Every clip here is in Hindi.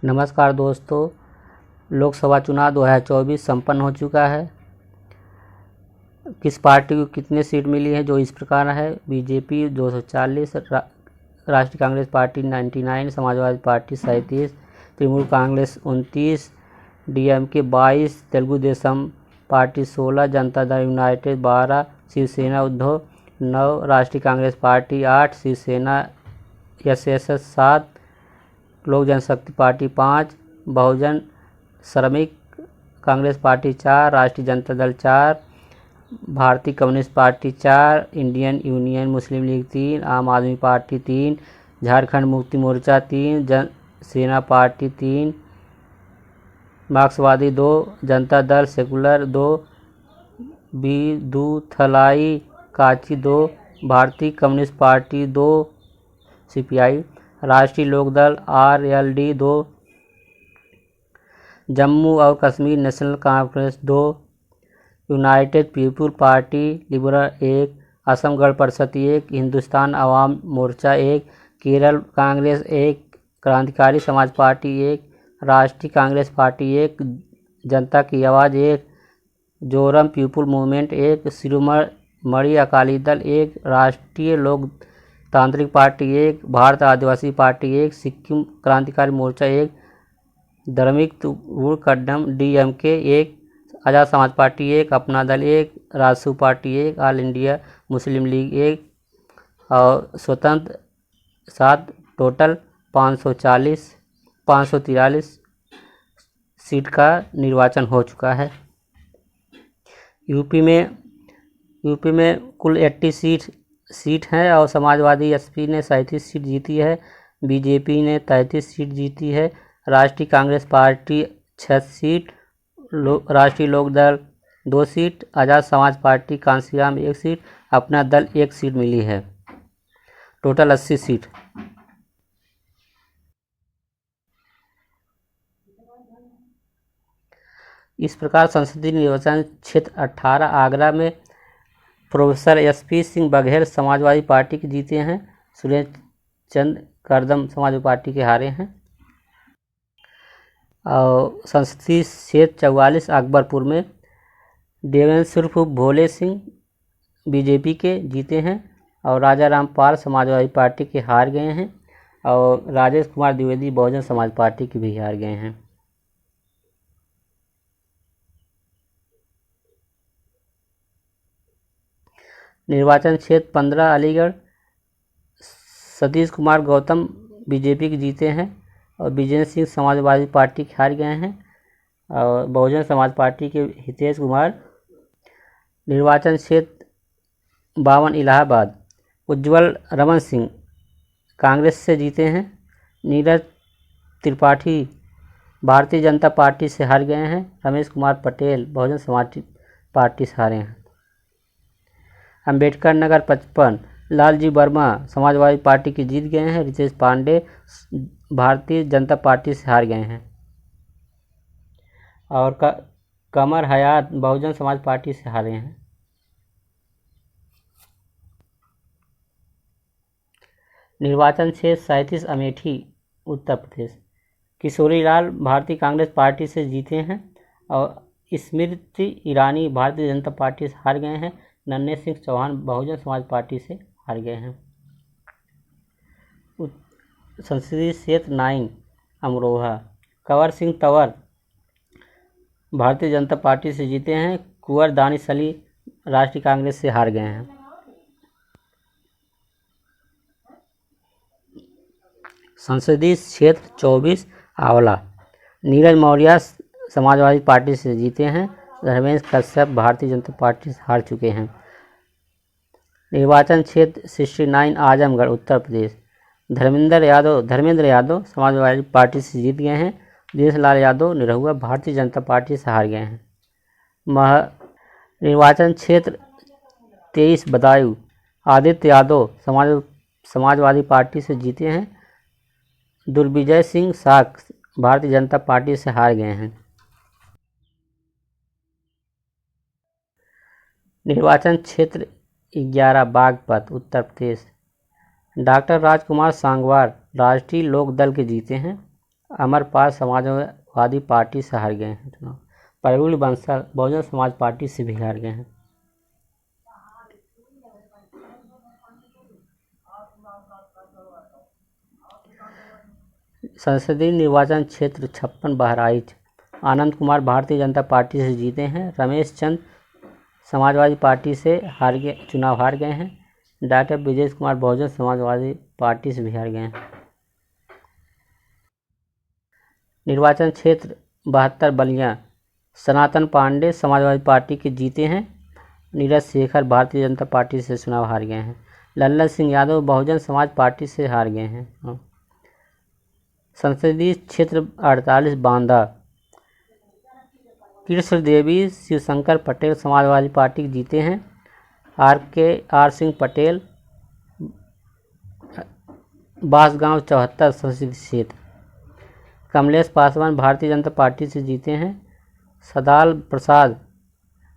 नमस्कार दोस्तों, लोकसभा चुनाव 2024 संपन्न हो चुका है। किस पार्टी को कितने सीट मिली है जो इस प्रकार है। बीजेपी 240, राष्ट्रीय Congress party 99, Samajwadi party 37, Trinamool Congress 29, DMK 22, Telugu Desam party 16, Janata Dal United 12, Shiv Sena Uddhav 9, राष्ट्रीय कांग्रेस पार्टी 8, शिवसेना एसएस 7, लोक जनशक्ति पार्टी 5, बहुजन श्रमिक कांग्रेस पार्टी 4, राष्ट्रीय जनता दल 4, भारतीय कम्युनिस्ट पार्टी 4, इंडियन यूनियन मुस्लिम लीग 3, आम आदमी पार्टी 3, झारखंड मुक्ति मोर्चा 3, जन सेना पार्टी 3, मार्क्सवादी 2, जनता दल सेकुलर 2, विदुथलाई काची 2, भारतीय कम्युनिस्ट पार्टी 2, सीपीआई, राष्ट्रीय लोकदल आरएलडी 2, जम्मू और Kashmir national Congress 2, United people party liberal 1, Assam Gana Parishad 1, Hindustan Awam Morcha 1, Kerala Congress 1, क्रांतिकारी समाज पार्टी 1, राष्ट्रीय कांग्रेस पार्टी 1, जनता की आवाज़ 1, जोरम पीपुल मूवमेंट 1, शिरोमणि अकाली दल 1, राष्ट्रीय लोकतांत्रिक पार्टी 1, भारत आदिवासी पार्टी 1, सिक्किम क्रांतिकारी मोर्चा 1, धार्मिक कड्डम डीएमके 1, आज़ाद समाज party 1, Apna Dal 1, Rajsu party 1, all India Muslim League 1 और स्वतंत्र 7। टोटल 543 सीट का निर्वाचन हो चुका है। यूपी में कुल 80 सीट हैं और समाजवादी एसपी ने 37 सीट जीती है, बीजेपी ने 33 सीट जीती है, राष्ट्रीय कांग्रेस पार्टी 6 सीट, राष्ट्रीय लोकदल 2 सीट, आज़ाद समाज पार्टी कांसीराम 1 सीट, अपना दल 1 सीट मिली है। Total 80 seat. इस प्रकार संसदीय निर्वाचन क्षेत्र 18 आगरा में professor SP Singh Baghel Samajwadi party के जीते हैं, सुरेश चंद्र करदम समाजवादी पार्टी के हारे हैं। और संसदीय क्षेत्र 44 अकबरपुर में देवेंद्र उर्फ भोले सिंह बीजेपी के जीते हैं और राजा राम पाल समाजवादी पार्टी के हार गए हैं और राजेश कुमार द्विवेदी बहुजन समाज पार्टी के भी हार गए हैं। निर्वाचन क्षेत्र 15 अलीगढ़ सतीश कुमार गौतम बीजेपी के जीते हैं और विजय सिंह समाजवादी पार्टी के हार गए हैं और बहुजन समाज पार्टी के हितेश कुमार। निर्वाचन क्षेत्र 52 इलाहाबाद उज्ज्वल रमन सिंह कांग्रेस से जीते हैं, नीरज त्रिपाठी भारतीय जनता पार्टी से हार गए हैं, रमेश कुमार पटेल बहुजन समाज पार्टी से हारे हैं। अंबेडकर नगर 55 लालजी वर्मा समाजवादी पार्टी की जीत गए हैं, रितेश पांडे भारतीय जनता पार्टी से हार गए हैं और कमर हयात बहुजन समाज पार्टी से हारे हैं। निर्वाचन क्षेत्र 37 अमेठी उत्तर प्रदेश किशोरी लाल भारतीय कांग्रेस पार्टी से जीते हैं और स्मृति ईरानी भारतीय जनता पार्टी से हार गए हैं, नन्हे सिंह चौहान बहुजन समाज पार्टी से हार गए हैं। संसदीय क्षेत्र 9 अमरोहा कंवर सिंह तंवर भारतीय जनता पार्टी से जीते हैं, कुंवर दानिश अली राष्ट्रीय कांग्रेस से हार गए हैं। संसदीय क्षेत्र 24 आंवला नीरज मौर्य समाजवादी पार्टी से जीते हैं, धर्मेंद्र कश्यप भारतीय जनता पार्टी से हार चुके हैं। निर्वाचन क्षेत्र 69 आजमगढ़ उत्तर प्रदेश धर्मेंद्र यादव समाजवादी पार्टी से जीत गए हैं, दिनेश लाल यादव निरहुआ भारतीय जनता पार्टी से हार गए हैं। निर्वाचन क्षेत्र 23 बदायूं आदित्य यादव समाजवादी पार्टी से जीते हैं, दुर्विजय सिंह साख भारतीय जनता पार्टी से हार गए हैं। निर्वाचन क्षेत्र 11 बागपत उत्तर प्रदेश डॉक्टर राजकुमार सांगवार राष्ट्रीय लोक दल के जीते हैं, अमरपाल समाजवादी पार्टी से हार गए हैं चुनाव। प्रवीण बंसल बहुजन समाज पार्टी से भी हार गए हैं। संसदीय निर्वाचन क्षेत्र 56 बहराइच आनंद कुमार भारतीय जनता पार्टी से जीते हैं। रमेश चंद समाजवादी पार्टी से चुनाव हार गए हैं। डॉक्टर विजय कुमार बहुजन समाजवादी पार्टी से भी हार गए हैं। निर्वाचन क्षेत्र 72 बलिया सनातन पांडे समाजवादी पार्टी के जीते हैं। नीरज शेखर भारतीय जनता पार्टी से चुनाव हार गए हैं। लल्लन सिंह यादव बहुजन समाज पार्टी से हार गए हैं। संसदीय क्षेत्र 48 बांदा कृष्ण देवी शिवशंकर पटेल समाजवादी पार्टी जीते हैं। आर सिंह पटेल बांसगांव 74 संसदीय क्षेत्र। कमलेश पासवान भारतीय जनता पार्टी से जीते हैं। सदाल प्रसाद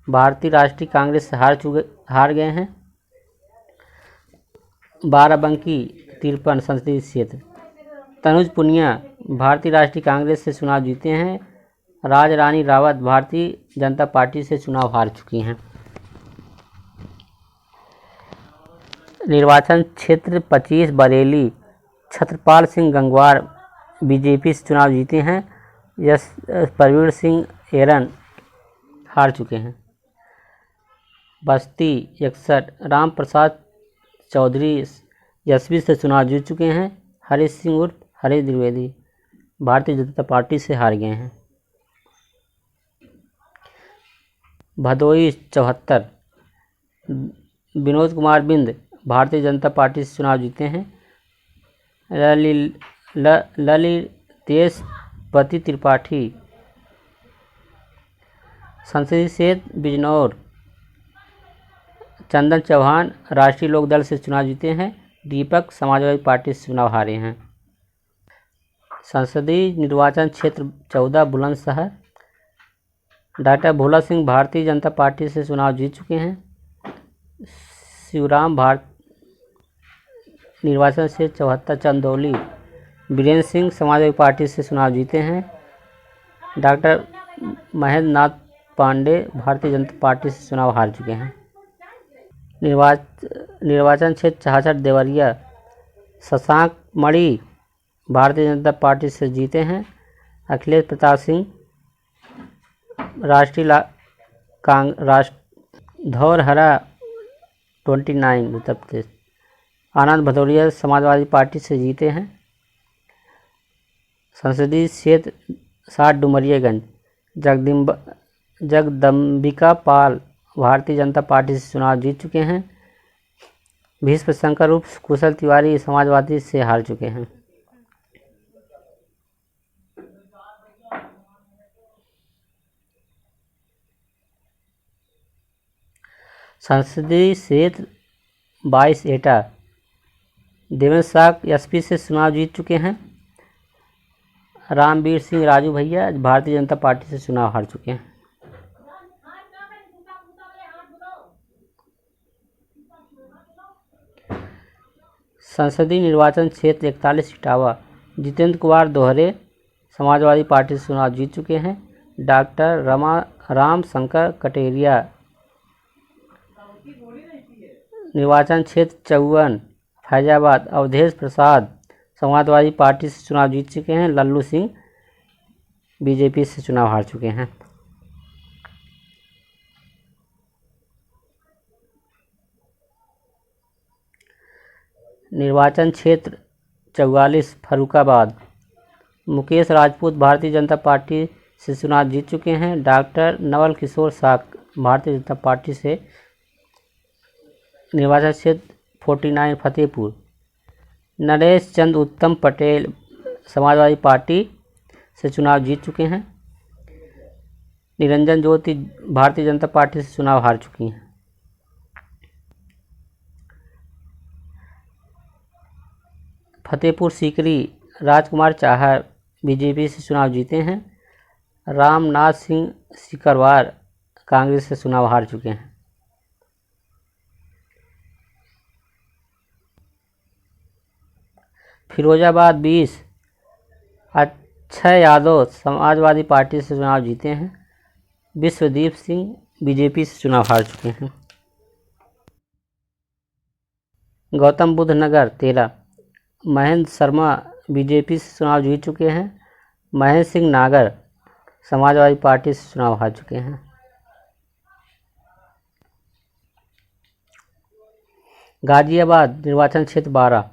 भारतीय राष्ट्रीय कांग्रेस से हार गए हैं। बाराबंकी 53 संसदीय क्षेत्र। तनुज पुनिया भारतीय राष्ट्रीय कांग्रेस से चुनाव जीते हैं। राज रानी रावत भारतीय जनता पार्टी से चुनाव हार चुकी हैं। निर्वाचन क्षेत्र 25 बरेली छत्रपाल सिंह गंगवार बीजेपी से चुनाव जीते हैं। प्रवीण सिंह एरन हार चुके हैं। बस्ती 61 राम प्रसाद चौधरी यशवी से चुनाव जीत चुके हैं। हरीश सिंह उर्फ हरीश द्विवेदी भारतीय जनता पार्टी से हार गए हैं। भदोई 74 विनोद कुमार बिंद भारतीय जनता पार्टी से चुनाव जीते हैं। ललितेश पति त्रिपाठी संसदीय क्षेत्र बिजनौर चंदन चौहान राष्ट्रीय लोक दल से चुनाव जीते हैं। दीपक समाजवादी पार्टी से चुनाव हारे हैं। संसदीय निर्वाचन क्षेत्र 14 बुलंदशहर डॉक्टर भोला सिंह भारतीय जनता पार्टी से चुनाव जीत चुके हैं। शिवराम निर्वाचन क्षेत्र 74 चंदौली वीरेंद्र सिंह समाजवादी पार्टी से चुनाव जीते हैं। डॉक्टर महेंद्र नाथ पांडे भारतीय जनता पार्टी से चुनाव हार चुके हैं। निर्वाचन क्षेत्र 66 देवरिया शशांक मणि भारतीय जनता पार्टी से जीते हैं। अखिलेश प्रताप सिंह धौरहरा 29 उत्तर प्रदेश आनंद भदौरिया समाजवादी पार्टी से जीते हैं। संसदीय क्षेत्र 60 डुमरियागंज जगदम्बिका पाल भारतीय जनता पार्टी से चुनाव जीत चुके हैं। भीष्म शंकर उर्फ कुशल तिवारी समाजवादी से हार चुके हैं। संसदीय क्षेत्र 22 एटा देवेंद्र साग एसपी से चुनाव जीत चुके हैं। रामवीर सिंह राजू भैया भारतीय जनता पार्टी से चुनाव हार चुके हैं। संसदीय निर्वाचन क्षेत्र 41 इटावा जितेंद्र कुमार दोहरे समाजवादी पार्टी से चुनाव जीत चुके हैं। डॉक्टर राम शंकर कटेरिया निर्वाचन क्षेत्र 54 फैजाबाद अवधेश प्रसाद समाजवादी पार्टी से चुनाव जीत चुके हैं। लल्लू सिंह बीजेपी से चुनाव हार चुके हैं। निर्वाचन क्षेत्र 44 फर्रुखाबाद मुकेश राजपूत भारतीय जनता पार्टी से चुनाव जीत चुके हैं। डॉक्टर नवल किशोर साक भारतीय जनता पार्टी से निर्वाचन क्षेत्र 49 फतेहपुर नरेश चंद उत्तम पटेल समाजवादी पार्टी से चुनाव जीत चुके हैं। निरंजन ज्योति भारतीय जनता पार्टी से चुनाव हार चुकी हैं। फतेहपुर सीकरी राजकुमार चाहर बीजेपी से चुनाव जीते हैं। रामनाथ सिंह सिकरवार कांग्रेस से चुनाव हार चुके हैं। फिरोजाबाद 20 6 यादव समाजवादी पार्टी से चुनाव जीते हैं। विश्वदीप सिंह बीजेपी से चुनाव हार चुके हैं। गौतम बुद्ध नगर 13 महेंद्र शर्मा बीजेपी से चुनाव जीत चुके हैं। महेंद्र सिंह नागर समाजवादी पार्टी से चुनाव हार चुके हैं। गाजियाबाद निर्वाचन क्षेत्र 12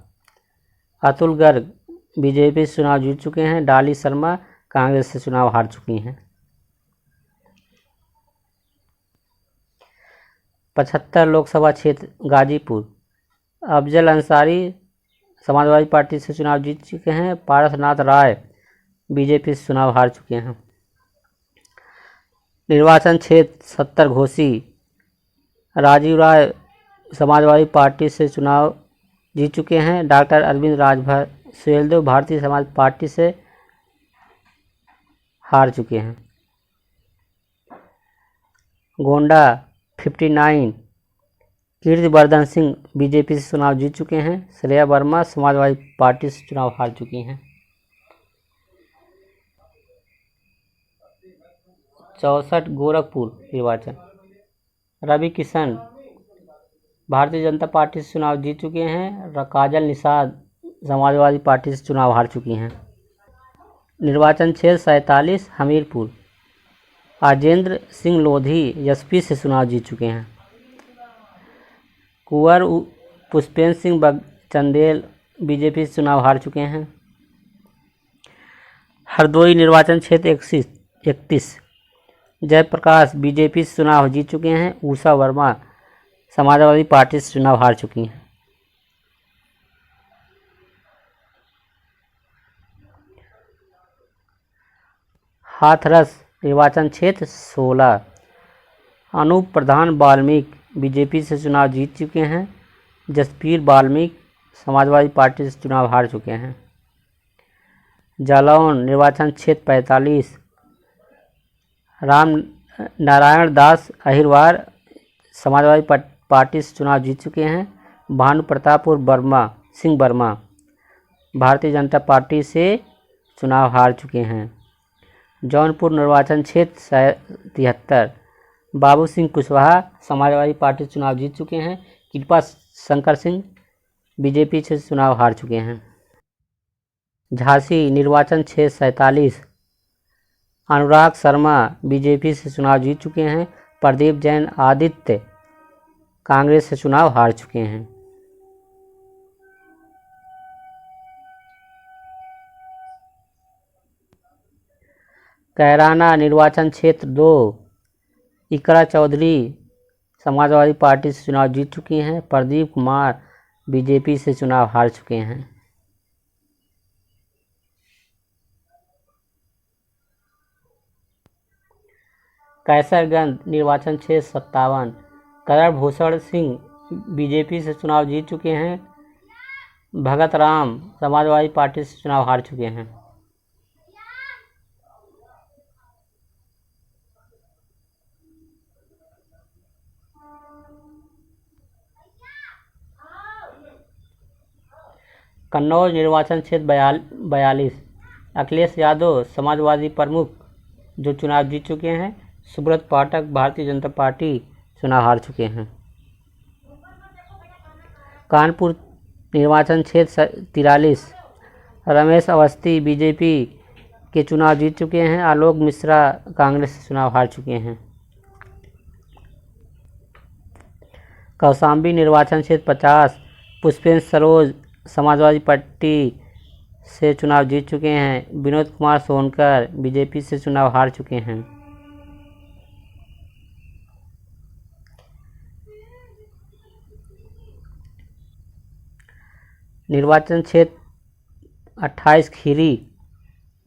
अतुल गर्ग बीजेपी से चुनाव जीत चुके हैं। डाली शर्मा कांग्रेस से चुनाव हार चुकी हैं। 75 लोकसभा क्षेत्र गाजीपुर अफजल अंसारी समाजवादी पार्टी से चुनाव जीत चुके हैं। पारसनाथ राय बीजेपी से चुनाव हार चुके हैं। निर्वाचन क्षेत्र 70 घोसी राजीव राय समाजवादी पार्टी से चुनाव जीत चुके हैं। डॉक्टर अरविंद राजभर सुहेलदेव भारतीय समाज पार्टी से हार चुके हैं। गोंडा 59 कीर्तिवर्धन सिंह बीजेपी से चुनाव जीत चुके हैं। श्रेया वर्मा समाजवादी पार्टी से चुनाव हार चुकी हैं। 64 गोरखपुर निर्वाचन रवि किशन भारतीय जनता पार्टी से चुनाव जीत चुके हैं। काजल निषाद समाजवादी पार्टी से चुनाव हार चुकी हैं। निर्वाचन क्षेत्र 47 हमीरपुर आजेंद्र सिंह लोधी एसपी से चुनाव जीत चुके हैं। कुंवर पुष्पेंद्र सिंह चंदेल बीजेपी से चुनाव हार चुके हैं। हरदोई निर्वाचन क्षेत्र 31 जयप्रकाश बीजेपी से चुनाव जीत चुके हैं। उषा वर्मा समाजवादी पार्टी से चुनाव हार चुकी हैं। हाथरस निर्वाचन क्षेत्र 16 अनूप प्रधान वाल्मीकि बीजेपी से चुनाव जीत चुके हैं। जसपीर वाल्मीकि समाजवादी पार्टी से चुनाव हार चुके हैं। जालौन निर्वाचन क्षेत्र 45 राम नारायण दास अहिरवार समाजवादी पार्टी से चुनाव जीत चुके हैं। भानु प्रताप सिंह वर्मा भारतीय जनता पार्टी से चुनाव हार चुके हैं। जौनपुर निर्वाचन क्षेत्र 73 बाबू सिंह कुशवाहा समाजवादी पार्टी से चुनाव जीत चुके हैं। कृपा शंकर सिंह बीजेपी से चुनाव हार चुके हैं। झांसी निर्वाचन क्षेत्र 47 अनुराग शर्मा बीजेपी से चुनाव जीत चुके हैं। प्रदीप जैन आदित्य कांग्रेस से चुनाव हार चुके हैं। कैराना निर्वाचन क्षेत्र 2 इकरा चौधरी समाजवादी पार्टी से चुनाव जीत चुकी हैं। प्रदीप कुमार बीजेपी से चुनाव हार चुके हैं। कैसरगंज निर्वाचन क्षेत्र 57 करणभूषण सिंह बीजेपी से चुनाव जीत चुके हैं। भगत राम समाजवादी पार्टी से चुनाव हार चुके हैं। कन्नौज निर्वाचन क्षेत्र 42 अखिलेश यादव समाजवादी प्रमुख जो चुनाव जीत चुके हैं। सुब्रत पाठक भारतीय जनता पार्टी चुनाव हार चुके हैं। कानपुर निर्वाचन क्षेत्र 43 रमेश अवस्थी बीजेपी के चुनाव जीत चुके हैं। आलोक मिश्रा कांग्रेस से चुनाव हार चुके हैं। कौशाम्बी निर्वाचन क्षेत्र 50 पुष्पेंद्र सरोज समाजवादी पार्टी से चुनाव जीत चुके हैं। विनोद कुमार सोनकर बीजेपी से चुनाव हार चुके हैं। निर्वाचन क्षेत्र 28 खीरी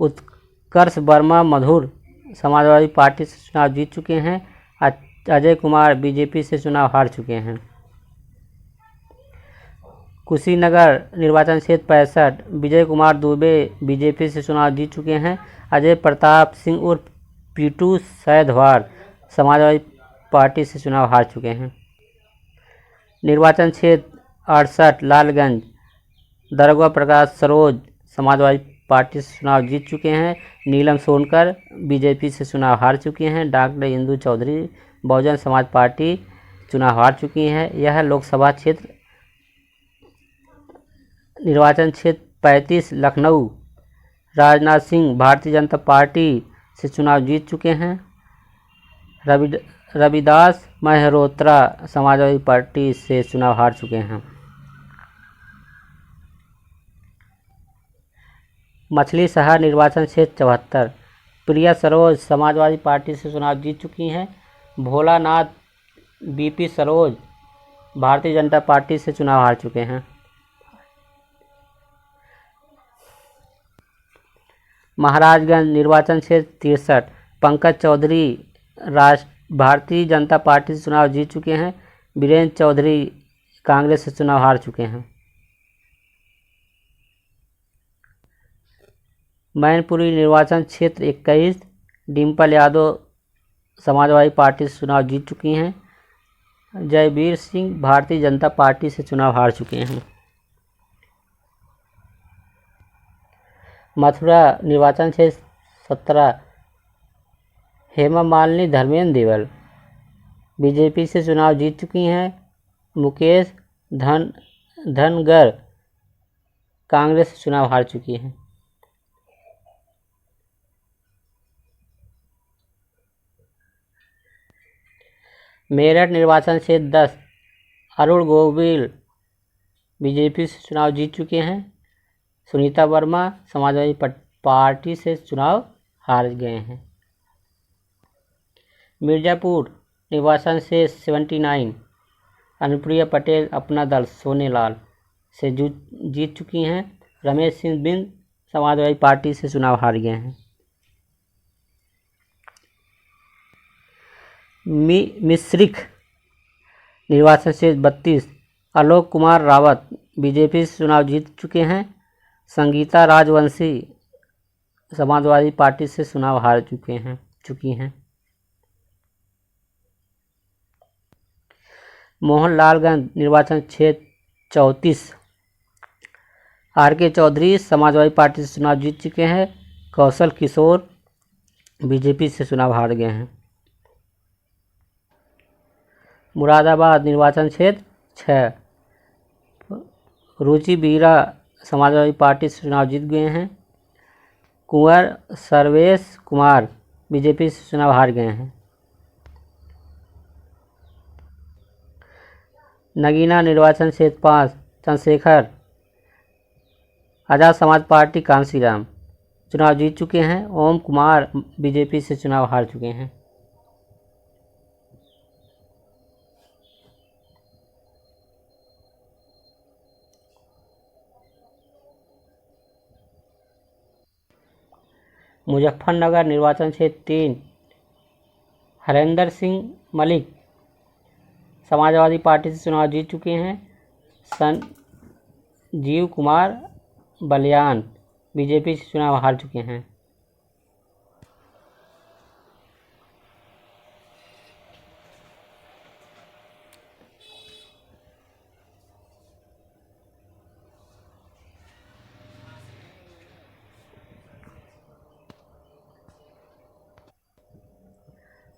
उत्कर्ष वर्मा मधुर समाजवादी पार्टी से चुनाव जीत चुके हैं। अजय कुमार बीजेपी से चुनाव हार चुके हैं। कुशीनगर निर्वाचन क्षेत्र 65 विजय कुमार दुबे बीजेपी से चुनाव जीत चुके हैं। अजय प्रताप सिंह उर्फ पीटू सैधवार समाजवादी पार्टी से चुनाव हार चुके हैं। निर्वाचन क्षेत्र 68 लालगंज दरोगा प्रकाश सरोज समाजवादी पार्टी से चुनाव जीत चुके हैं। नीलम सोनकर बीजेपी से चुनाव हार चुकी हैं। डॉक्टर इंदु चौधरी बहुजन समाज पार्टी चुनाव हार चुकी हैं। यह लोकसभा क्षेत्र निर्वाचन क्षेत्र 35 लखनऊ राजनाथ सिंह भारतीय जनता पार्टी से चुनाव जीत चुके हैं। रविदास मेहरोत्रा समाजवादी पार्टी से चुनाव हार चुके हैं। मछली शहर निर्वाचन क्षेत्र 74 प्रिया सरोज समाजवादी पार्टी से चुनाव जीत चुकी हैं। भोलानाथ बीपी सरोज भारतीय जनता पार्टी से चुनाव हार चुके हैं। महाराजगंज निर्वाचन क्षेत्र 63 पंकज चौधरी भारतीय जनता पार्टी से चुनाव जीत चुके हैं। वीरेंद्र चौधरी कांग्रेस से चुनाव हार चुके हैं। मैनपुरी निर्वाचन क्षेत्र 21 डिम्पल यादव समाजवादी पार्टी से चुनाव जीत चुकी हैं। जयवीर सिंह भारतीय जनता पार्टी से चुनाव हार चुके हैं। मथुरा निर्वाचन क्षेत्र 17 हेमा मालिनी धर्मेंद्र देवल बीजेपी से चुनाव जीत चुकी हैं। मुकेश धनगर कांग्रेस से चुनाव हार चुकी हैं। मेरठ निर्वाचन क्षेत्र 10 अरुण गोविल बीजेपी से चुनाव जीत चुके हैं। सुनीता वर्मा समाजवादी पार्टी से चुनाव हार गए हैं। मिर्जापुर निर्वाचन क्षेत्र 79 अनुप्रिया पटेल अपना दल सोनेलाल से जीत चुकी हैं। रमेश सिंह बिंद समाजवादी पार्टी से चुनाव हार गए हैं। मिश्रिख निर्वाचन क्षेत्र 32 आलोक कुमार रावत बीजेपी से चुनाव जीत चुके हैं। संगीता राजवंशी समाजवादी पार्टी से चुनाव हार चुकी हैं। मोहनलालगंज निर्वाचन क्षेत्र 34 आर.के. चौधरी समाजवादी पार्टी से चुनाव जीत चुके हैं। कौशल किशोर बीजेपी से चुनाव हार गए हैं। मुरादाबाद निर्वाचन क्षेत्र 6 रुचि बीरा समाजवादी पार्टी से चुनाव जीत गए हैं। कुंवर सर्वेश कुमार बीजेपी से चुनाव हार गए हैं। नगीना निर्वाचन क्षेत्र 5 चंद्रशेखर आज़ाद समाज पार्टी कांसीराम चुनाव जीत चुके हैं। ओम कुमार बीजेपी से चुनाव हार चुके हैं। मुजफ्फरनगर निर्वाचन क्षेत्र 3 हरेंद्र सिंह मलिक समाजवादी पार्टी से चुनाव जीत चुके हैं। संजीव कुमार बलियान बीजेपी से चुनाव हार चुके हैं।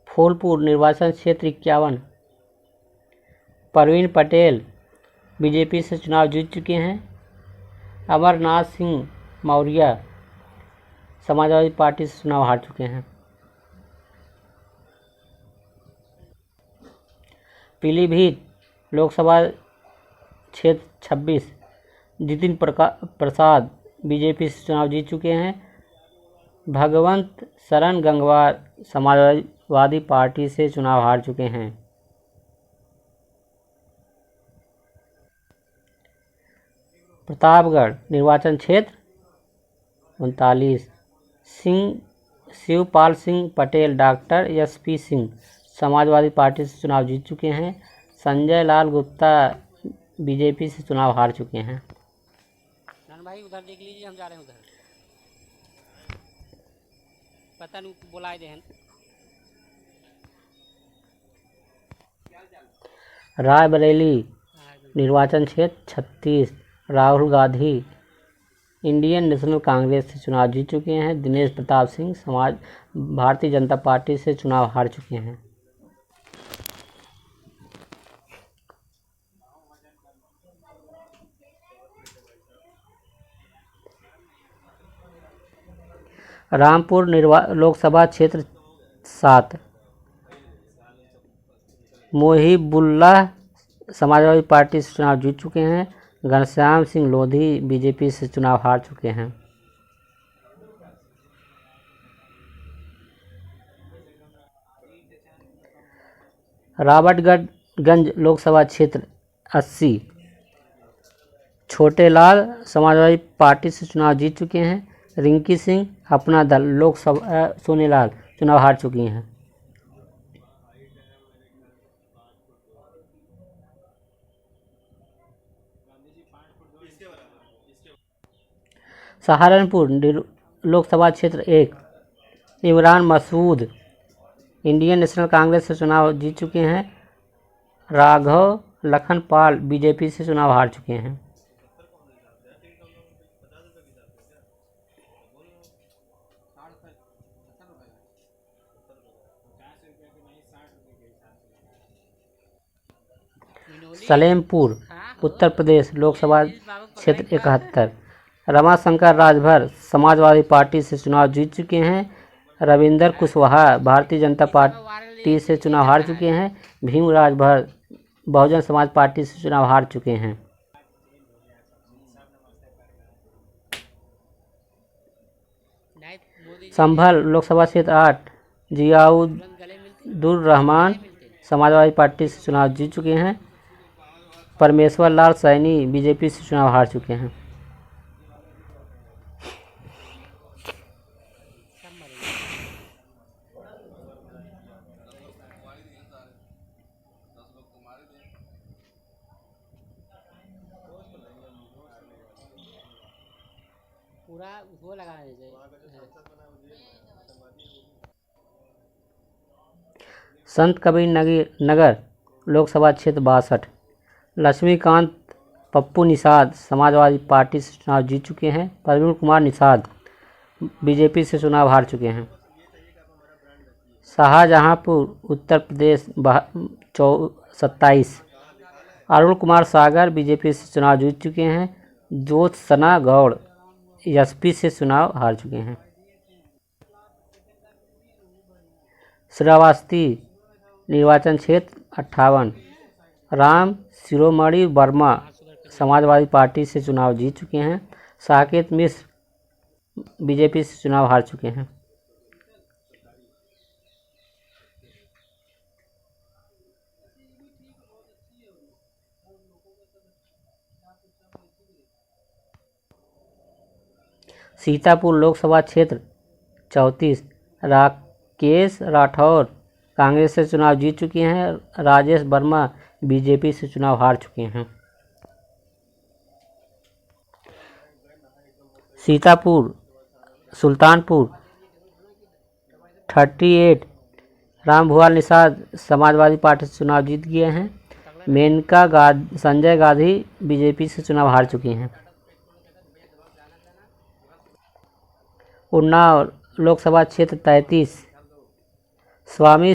फूलपुर निर्वाचन क्षेत्र 51 परवीन पटेल बीजेपी से चुनाव जीत चुके हैं। अमरनाथ सिंह मौर्य समाजवादी पार्टी से चुनाव हार चुके हैं। पीलीभीत लोकसभा क्षेत्र 26 जितिन प्रसाद बीजेपी से चुनाव जीत चुके हैं। भगवंत शरण गंगवार समाजवादी पार्टी से चुनाव हार चुके हैं। प्रतापगढ़ निर्वाचन क्षेत्र 39 Shivpal Singh Patel doctor SP. Singh Samajwadi party से चुनाव जीत चुके हैं। संजय लाल गुप्ता बीजेपी से चुनाव हार चुके हैं। भाई उधर देख लीजिए, हम जा रहे हैं उधर, पता नहीं बुलाए दे। रायबरेली निर्वाचन क्षेत्र 36 राहुल गांधी इंडियन नेशनल कांग्रेस से चुनाव जीत चुके हैं। दिनेश प्रताप सिंह भारतीय जनता पार्टी से चुनाव हार चुके हैं। रामपुर लोकसभा क्षेत्र 7 मोहिबुल्लाह समाजवादी पार्टी से चुनाव जीत चुके हैं। घनश्याम सिंह लोधी बीजेपी से चुनाव हार चुके हैं। राबर्टगंज लोकसभा क्षेत्र 80 छोटे लाल समाजवादी पार्टी से चुनाव जीत चुके हैं। रिंकी सिंह अपना दल लोकसभा सोनेलाल चुनाव हार चुकी हैं। सहारनपुर लोकसभा क्षेत्र 1 इमरान मसूद इंडियन नेशनल कांग्रेस से चुनाव जीत चुके हैं। राघव लखनपाल बीजेपी से चुनाव हार चुके हैं। सलेमपुर उत्तर प्रदेश लोकसभा क्षेत्र 71 रमाशंकर राजभर समाजवादी पार्टी से चुनाव जीत चुके हैं। रविंदर कुशवाहा भारतीय जनता पार्टी से चुनाव हार चुके हैं। भीम राजभर बहुजन समाज पार्टी से चुनाव हार चुके हैं। संभल लोकसभा क्षेत्र 8 जियाउद्दुर रहमान समाजवादी पार्टी से चुनाव जीत चुके हैं। परमेश्वर लाल सैनी बीजेपी से चुनाव हार चुके हैं। पूरा वो लगा संत कबीर नगर लोकसभा क्षेत्र 62 लक्ष्मीकांत पप्पू निषाद समाजवादी पार्टी से चुनाव जीत चुके हैं। प्रवीण कुमार निषाद बीजेपी से चुनाव हार चुके हैं। शाहजहांपुर उत्तर प्रदेश 27 अरुण कुमार सागर बीजेपी से चुनाव जीत चुके हैं। ज्योत्सना गौड़ एसपी से चुनाव हार चुके हैं। श्रावस्ती निर्वाचन क्षेत्र 58 राम शिरोमणि वर्मा समाजवादी पार्टी से चुनाव जीत चुके हैं। साकेत मिश्र बीजेपी से चुनाव हार चुके हैं। सीतापुर लोकसभा क्षेत्र 34 राकेश राठौर कांग्रेस से चुनाव जीत चुके हैं। राजेश वर्मा बीजेपी से चुनाव हार चुके हैं। सीतापुर सुल्तानपुर 38 रामभुआल निषाद समाजवादी पार्टी से चुनाव जीत गए हैं। मेनका संजय गांधी बीजेपी से चुनाव हार चुकी हैं। उन्नाव लोकसभा क्षेत्र 33 स्वामी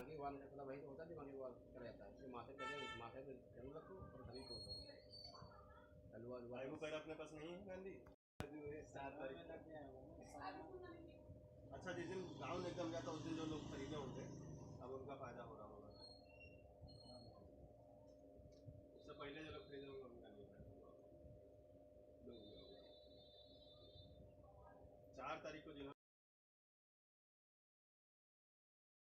जिस दिन गाँव निकल जाता उस दिन जो लोग खरीदे होते अब उनका फायदा हो रहा होगा। उससे पहले जो लोग खरीदे होंगे उनका नहीं फायदा होगा। 4 तारीख को